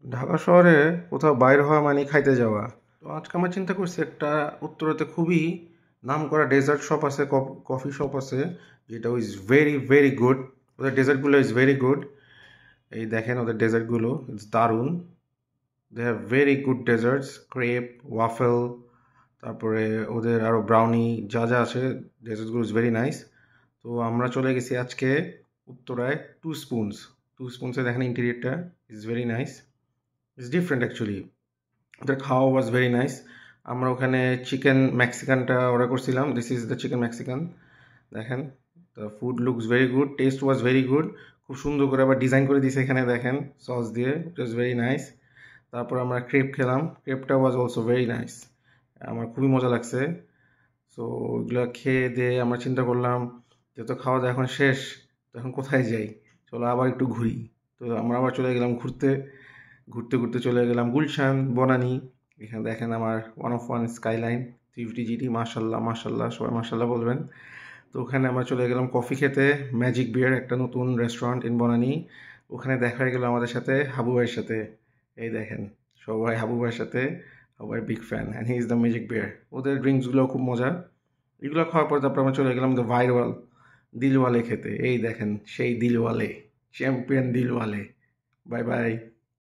ঢাকা শহরে কোথাও বাইর হওয়া মানে খাইতে যাওয়া। তো আজকে আমরা চিন্তা করছি একটা উত্তরাতে খুবই নামকরা ডেজার্ট শপ আছে, কফি শপ আছে, যেটা ইজ ভেরি ভেরি গুড। ওদের ডেজার্টগুলো ইজ ভেরি গুড। এই দেখেন ওদের ডেজার্টগুলো ইটস দারুণ। They have very good desserts, crepe, waffle, তারপরে ওদের আরও ব্রাউনি, যা যা আছে ডেজার্টসগুলো ইজ ভেরি নাইস। তো আমরা চলে গেছি আজকে উত্তরায় টু স্পুনস। টু স্পুনসে দেখেন ইন্টেরিয়রটা is very nice, it's different actually. ওদের খাওয়া ওয়াজ ভেরি নাইস। আমরা ওখানে চিকেন মেক্সিকানটা অর্ডার করছিলাম। This is the chicken Mexican. দেখেন, the food looks very good, taste was very good. খুব সুন্দর করে আবার ডিজাইন করে দিয়েছে এখানে, দেখেন সস দিয়ে, ইট ওয়াজ ভেরি নাইস। তারপর আমরা ক্রেপ খেলাম, ক্রেপটা ওয়াজ অলসো ভেরি নাইস, আমার খুবই মজা লাগছে। সো ওইগুলো খেয়ে দিয়ে আমরা চিন্তা করলাম যেহেতু খাওয়া দাওয়া এখন শেষ, তো এখন কোথায় যাই, চলো আবার একটু ঘুরি। তো আমরা আবার চলে গেলাম ঘুরতে। ঘুরতে ঘুরতে চলে গেলাম গুলশান, বনানী। এখানে দেখেন আমার ওয়ান অফ ওয়ান স্কাইলাইন, 350 মাশাল্লাহ মাশাল্লাহ, সবাই মাশাল্লাহ বলবেন। তো ওখানে আমরা চলে গেলাম কফি খেতে, ম্যাজিক বিয়ার, একটা নতুন রেস্টুরেন্ট ইন বনানী। ওখানে দেখা হয়ে গেল আমাদের সাথে হাবু ভাইয়ের সাথে। এই দেখেন, সবাই হাবু ভাইয়ের সাথে, সবাই big fan, and he is the magic beer. ওদের ড্রিঙ্কসগুলো খুব মজা। এগুলো খাওয়ার পর তারপর আমরা চলে গেলাম দ্য ভাইরাল দিলওয়ালে খেতে। এই দেখেন সেই Dilwale, champion Dilwale. Bye bye.